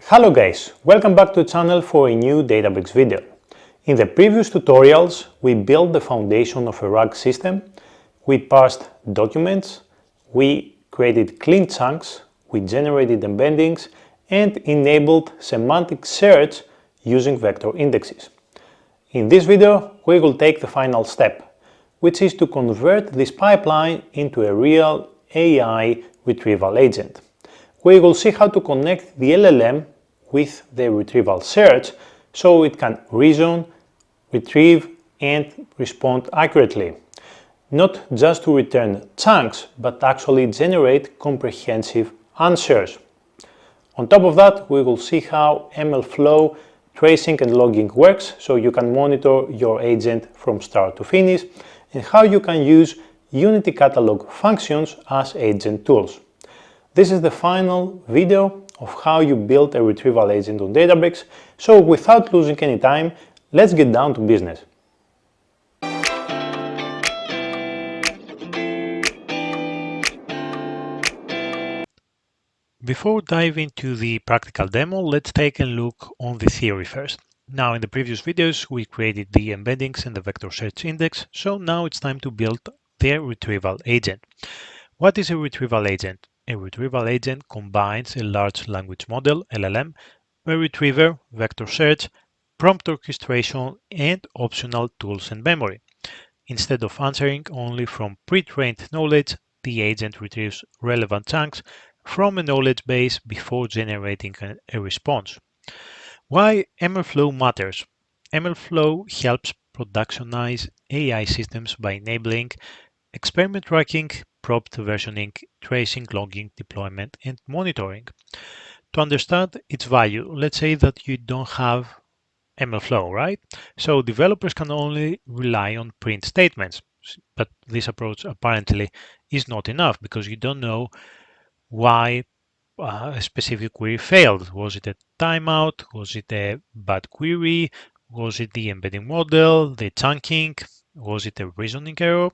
Hello guys, welcome back to the channel for a new Databricks video. In the previous tutorials, we built the foundation of a RAG system, we parsed documents, we created clean chunks, we generated embeddings, and enabled semantic search using vector indexes. In this video, we will take the final step, which is to convert this pipeline into a real AI retrieval agent. We will see how to connect the LLM with the retrieval search so it can reason, retrieve, and respond accurately. Not just to return chunks, but actually generate comprehensive answers. On top of that, we will see how MLflow tracing and logging works so you can monitor your agent from start to finish, and how you can use Unity Catalog functions as agent tools. This is the final video of how you build a retrieval agent on Databricks, so without losing any time, let's get down to business. Before diving into the practical demo, let's take a look on the theory first. Now, in the previous videos, we created the embeddings and the vector search index, so now it's time to build the retrieval agent. What is a retrieval agent? A retrieval agent combines a large language model, LLM, a retriever, vector search, prompt orchestration, and optional tools and memory. Instead of answering only from pre-trained knowledge, the agent retrieves relevant chunks from a knowledge base before generating a response. Why MLflow matters? MLflow helps productionize AI systems by enabling experiment tracking, prompt versioning, tracing, logging, deployment, and monitoring. To understand its value, let's say that you don't have MLflow, right? So developers can only rely on print statements, but this approach apparently is not enough because you don't know why a specific query failed. Was it a timeout? Was it a bad query? Was it the embedding model, the chunking? Was it a reasoning error?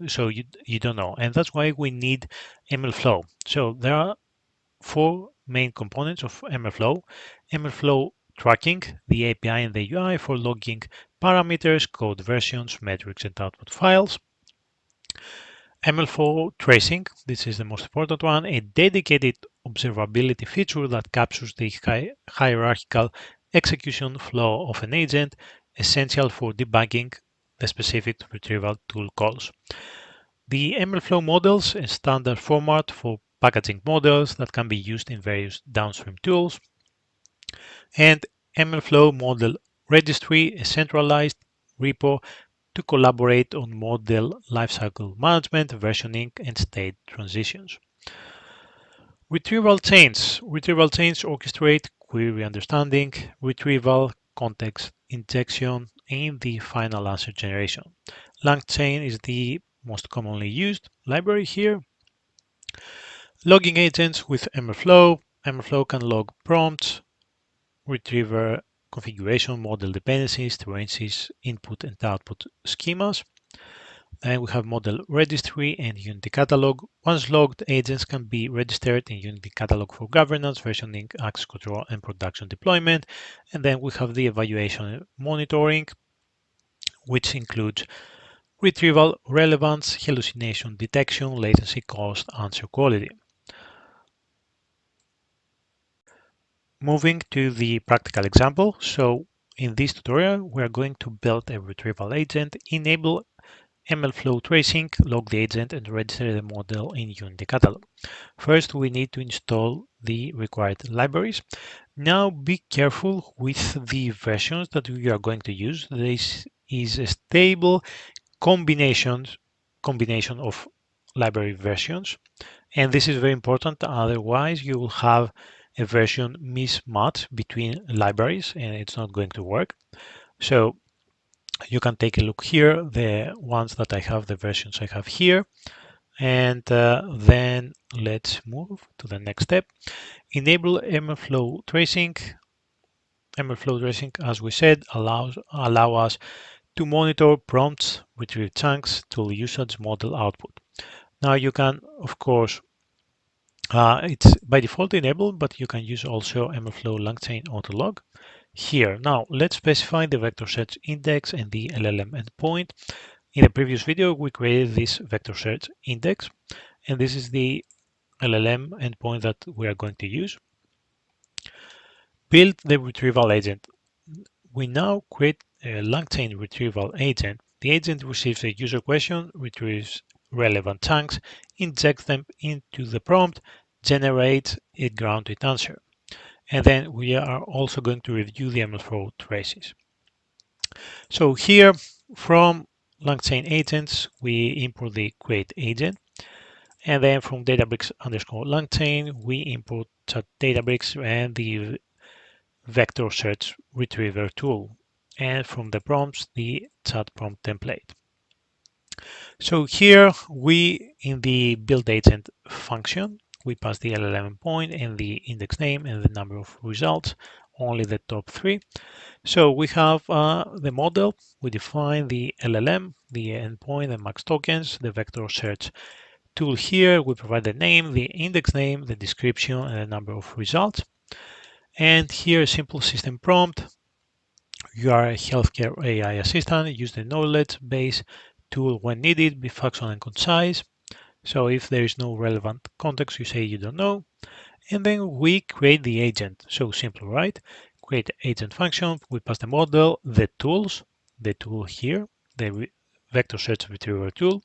So you don't know. And that's why we need MLflow. So there are four main components of MLflow. MLflow tracking, the API and the UI for logging parameters, code versions, metrics, and output files. MLflow tracing, this is the most important one, a dedicated observability feature that captures the hierarchical execution flow of an agent, essential for debugging the specific retrieval tool calls. The MLflow models, a standard format for packaging models that can be used in various downstream tools. And MLflow model registry, a centralized repo to collaborate on model lifecycle management, versioning, and state transitions. Retrieval chains. Retrieval chains orchestrate query understanding, retrieval, context injection, and the final answer generation. LangChain is the most commonly used library here. Logging agents with MLflow. MLflow can log prompts, retriever configuration, model dependencies, traces, input and output schemas. And we have model registry and Unity Catalog. Once logged, agents can be registered in Unity Catalog for governance, versioning, access control, and production deployment. And then we have the evaluation and monitoring, which includes retrieval, relevance, hallucination detection, latency, cost, answer quality. Moving to the practical example. So in this tutorial, we are going to build a retrieval agent, enable MLflow tracing, log the agent, and register the model in Unity Catalog. First, we need to install the required libraries. Now, be careful with the versions that we are going to use. This is a stable combination of library versions, and this is very important. Otherwise, you will have a version mismatch between libraries, and it's not going to work. So you can take a look here, the ones that I have, the versions I have here. And then let's move to the next step. Enable MLflow tracing. MLflow tracing, as we said, allow us to monitor prompts, retrieve chunks, tool usage, model output. Now you can, of course, It's by default enabled, but you can use also MLflow LangChain autolog here. Now let's specify the vector search index and the LLM endpoint. In the previous video, we created this vector search index, and this is the LLM endpoint that we are going to use. Build the retrieval agent. We now create a LangChain retrieval agent. The agent receives a user question, retrieves relevant chunks, injects them into the prompt, generates a grounded answer. And then we are also going to review the MLflow traces. So here from LangChain agents, we import the create agent. And then from Databricks underscore LangChain, we import Databricks and the vector search retriever tool. And from the prompts, the chat prompt template. So here we, in the build agent function, we pass the LLM endpoint and the index name and the number of results, only the top three. So we have the model, we define the LLM, the endpoint, the max tokens, the vector search tool here, we provide the name, the index name, the description, and the number of results. And here, a simple system prompt. You are a healthcare AI assistant, use the knowledge base tool when needed, be factual and concise. So if there is no relevant context, you say you don't know. And then we create the agent. So simple, right? Create agent function, we pass the model, the tools, the tool here, the vector search retriever tool,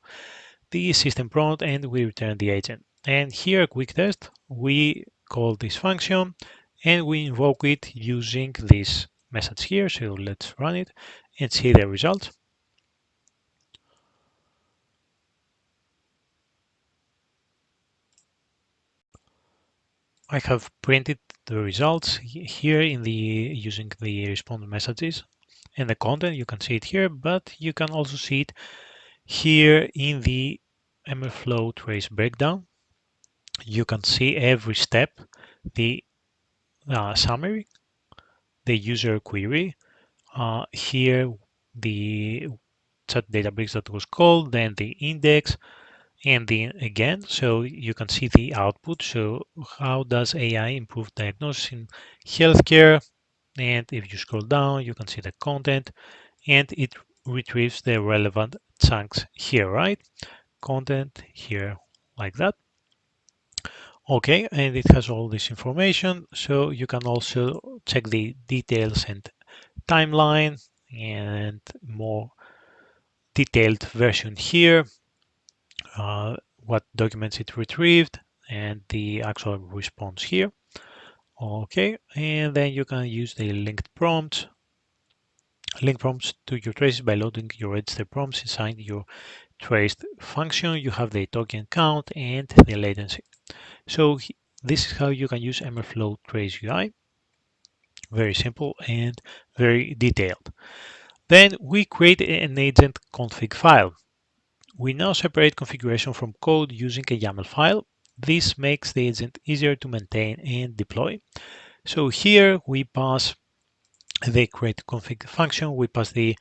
the system prompt, and we return the agent. And here, a quick test, we call this function and we invoke it using this message here. So let's run it and see the result. I have printed the results here in the using the response messages and the content. You can see it here, but you can also see it here in the MLflow trace breakdown. You can see every step, the summary, the user query, here the chat Databricks that was called, then the index, and then again, so you can see the output. So how does AI improve diagnosis in healthcare? And if you scroll down, you can see the content, and it retrieves the relevant chunks here, right? Content here, like that. Okay, and it has all this information, so you can also check the details and timeline and more detailed version here, what documents it retrieved, and the actual response here. Okay, and then you can use the linked prompts, link prompts to your traces by loading your register prompts inside your traced function. You have the token count and the latency. So this is how you can use MLflow Trace UI. Very simple and very detailed. Then we create an agent config file. We now separate configuration from code using a YAML file. This makes the agent easier to maintain and deploy. So here we pass the create config function. We pass the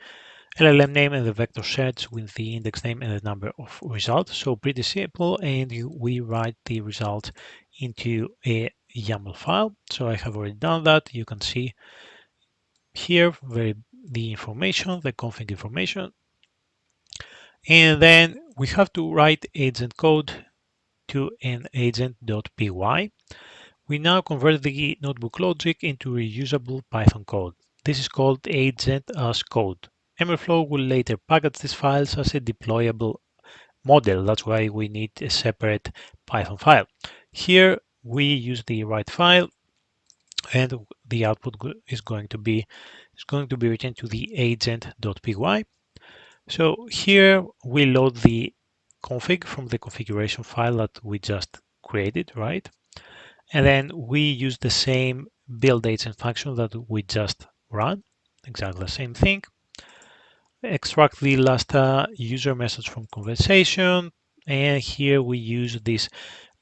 LLM name and the vector search with the index name and the number of results. So pretty simple, and we write the result into a YAML file. So I have already done that. You can see here the information, the config information. And then we have to write agent code to an agent.py. We now convert the notebook logic into reusable Python code. This is called agent as code. MLflow will later package these files as a deployable model. That's why we need a separate Python file. Here we use the write file, and the output is going to be written to the agent.py. So here we load the config from the configuration file that we just created, right? And then we use the same build agent function that we just ran, exactly the same thing. Extract the last user message from conversation, and here we use this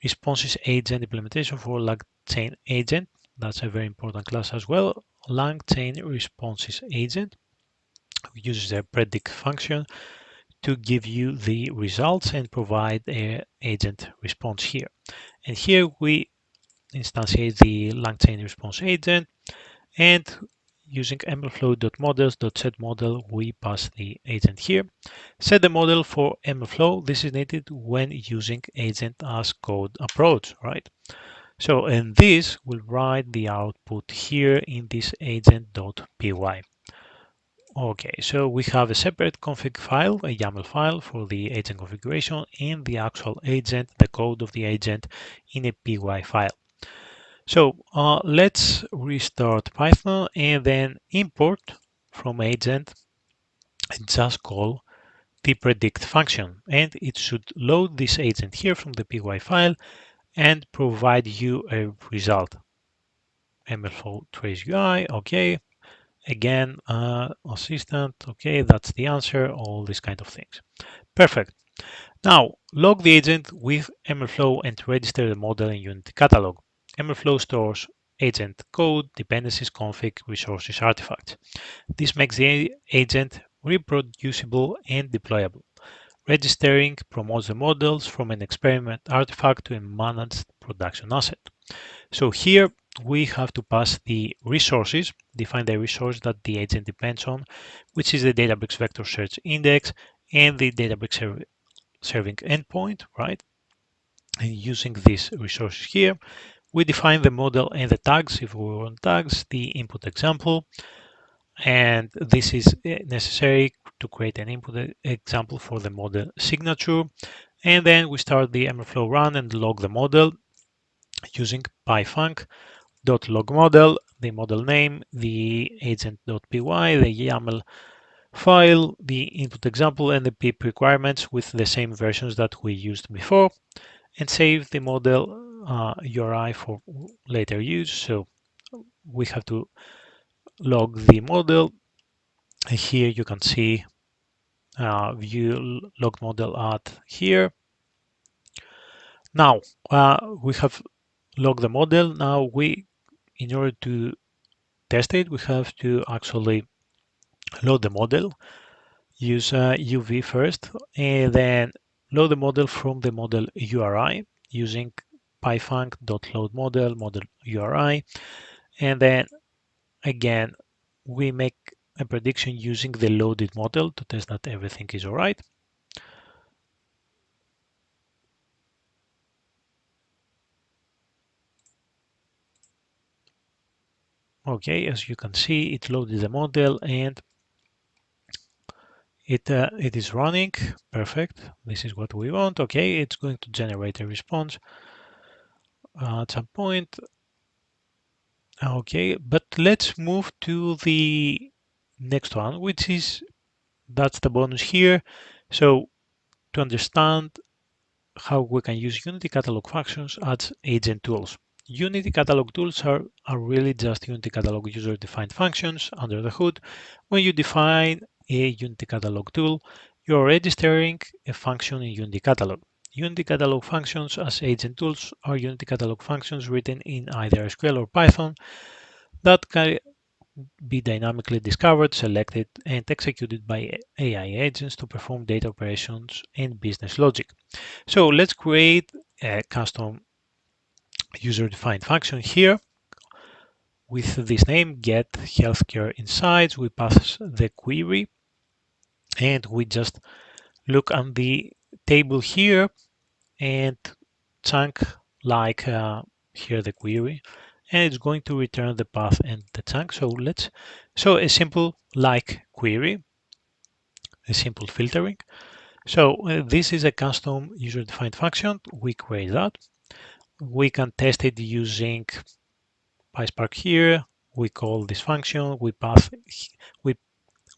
responses agent implementation for LangChain agent. That's a very important class as well. LangChain responses agent uses the predict function to give you the results and provide an agent response here. And here we instantiate the LangChain response agent, and using MLflow.models.setModel, we pass the agent here. Set the model for MLflow. This is needed when using agent as code approach, right? So, and this will write the output here in this agent.py. Okay, so we have a separate config file, a YAML file for the agent configuration, and the actual agent, the code of the agent in a py file. So let's restart Python and then import from agent and just call the predict function. And it should load this agent here from the py file and provide you a result. MLflow trace UI, okay. Again, assistant, okay, that's the answer, all these kind of things. Perfect. Now, log the agent with MLflow and register the model in Unity catalog. MLflow stores agent code, dependencies, config, resources, artifacts. This makes the agent reproducible and deployable. Registering promotes the models from an experiment artifact to a managed production asset. So here we have to pass the resources, define the resource that the agent depends on, which is the Databricks vector search index and the Databricks serving endpoint, right? And using these resources here, we define the model and the tags. If we want tags, the input example, and this is necessary to create an input example for the model signature. And then we start the MLflow run and log the model using pyfunc.log model, the model name, the agent.py, the YAML file, the input example, and the pip requirements with the same versions that we used before, and save the model URI for later use. So we have to log the model. Here you can see view log model at here. Now we have logged the model. Now in order to test it, we have to actually load the model. Use UV first, and then load the model from the model URI using pyfunc.loadModel model URI, and then again we make a prediction using the loaded model to test that everything is all right. Okay, as you can see, it loaded the model and it is running. Perfect. This is what we want. Okay, it's going to generate a response at some point. Okay, but let's move to the next one, which is that's the bonus here. So to understand how we can use Unity Catalog functions as agent tools. Unity Catalog tools are really just Unity Catalog user-defined functions under the hood. When you define a Unity Catalog tool, you're registering a function in Unity Catalog. Unity Catalog functions as agent tools are Unity Catalog functions written in either SQL or Python that can be dynamically discovered, selected, and executed by AI agents to perform data operations and business logic. So let's create a custom user-defined function here with this name, get healthcare insights. We pass the query and we just look on the table here and chunk like here the query, and it's going to return the path and the chunk. So a simple like query, a simple filtering. So this is a custom user-defined function. We create that. We can test it using PySpark here. We call this function. We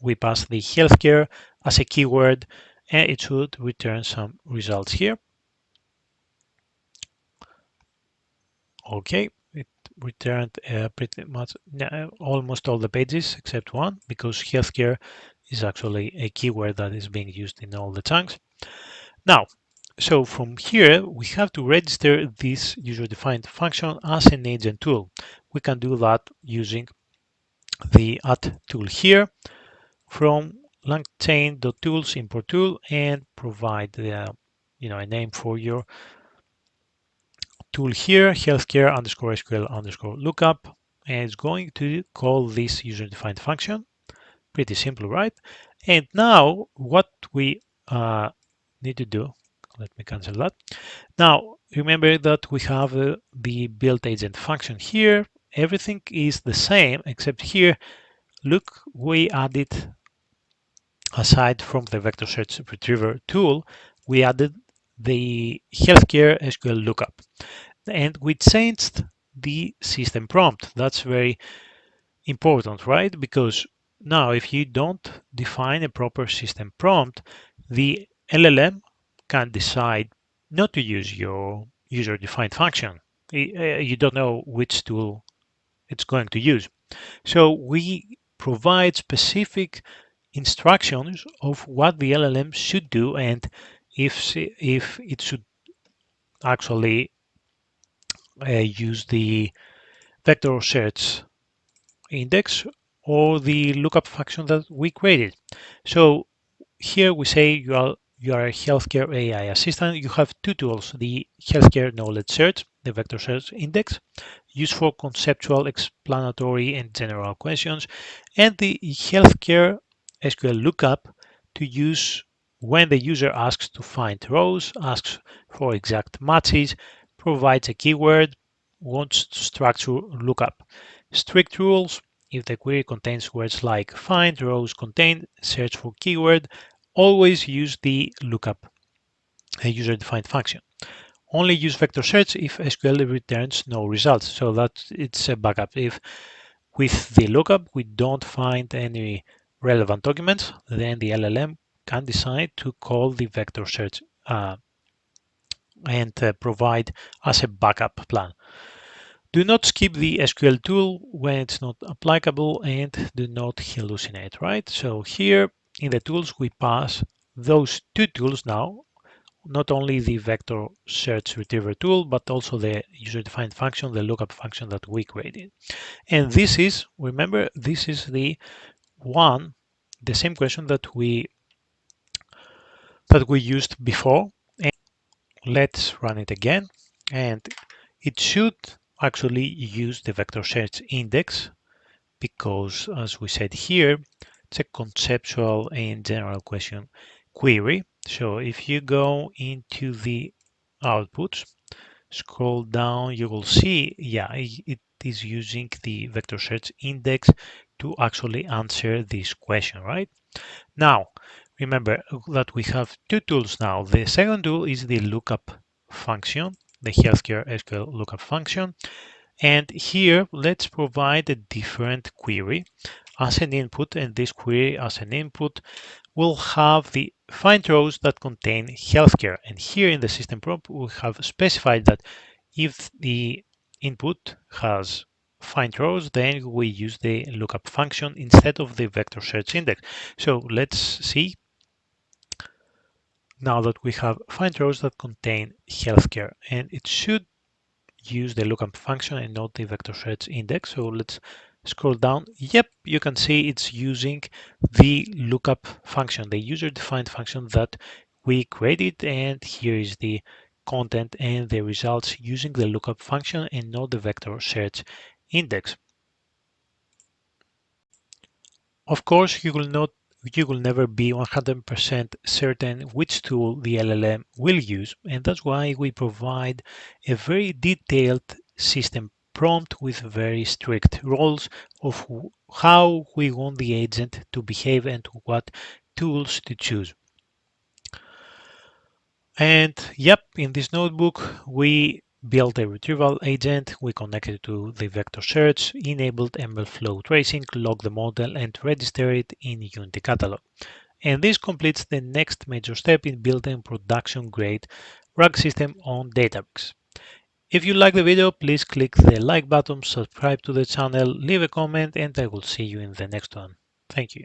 we pass the healthcare as a keyword, and it should return some results here. Okay, it returned pretty much almost all the pages except one, because healthcare is actually a keyword that is being used in all the chunks. Now, so from here, we have to register this user-defined function as an agent tool. We can do that using the add tool here from LangChain.tools import tool and provide the a name for your tool here, healthcare underscore SQL underscore lookup, and it's going to call this user-defined function. Pretty simple, right? And now what we need to do, let me cancel that. Now, remember that we have the build agent function here. Everything is the same, except here, look, we added, aside from the vector search retriever tool, we added the healthcare SQL lookup. And we changed the system prompt. That's very important, right? Because now if you don't define a proper system prompt, the LLM can decide not to use your user-defined function. You don't know which tool it's going to use. So we provide specific instructions of what the LLM should do and if it should actually use the vector search index or the lookup function that we created. So here we say you are a healthcare AI assistant. You have two tools, the healthcare knowledge search, the vector search index, used for conceptual, explanatory, and general questions, and the healthcare SQL lookup to use when the user asks to find rows, asks for exact matches, provides a keyword, wants to structure lookup. Strict rules: if the query contains words like find, rows contain, search for keyword, always use the lookup, a user-defined function. Only use vector search if SQL returns no results. So that it's a backup. If with the lookup we don't find any relevant documents, then the LLM can decide to call the vector search and provide as a backup plan. Do not skip the SQL tool when it's not applicable and do not hallucinate, right? So here in the tools, we pass those two tools now, not only the vector search retriever tool, but also the user-defined function, the lookup function that we created. And this is, remember, this is the same question that we used before. And let's run it again. And it should actually use the vector search index because, as we said here, it's a conceptual and general question query. So if you go into the outputs, scroll down, you will see, yeah, it is using the vector search index to actually answer this question, right? Now, remember that we have two tools now. The second tool is the lookup function, the healthcare SQL lookup function. And here, let's provide a different query as an input, and this query as an input will have the find rows that contain healthcare. And here in the system prompt, we have specified that if the input has find rows, then we use the lookup function instead of the vector search index. So let's see now that we have find rows that contain healthcare, and it should use the lookup function and not the vector search index. So let's scroll down. Yep, you can see it's using the lookup function, the user-defined function that we created, and here is the content and the results using the lookup function and not the vector search index. Of course, you will never be 100% certain which tool the LLM will use, and that's why we provide a very detailed system prompt with very strict rules of how we want the agent to behave and what tools to choose. And yep, in this notebook, we built a retrieval agent, we connected to the vector search, enabled MLflow tracing, logged the model, and registered it in Unity Catalog. And this completes the next major step in building production-grade RAG system on Databricks. If you like the video, please click the like button, subscribe to the channel, leave a comment, and I will see you in the next one. Thank you.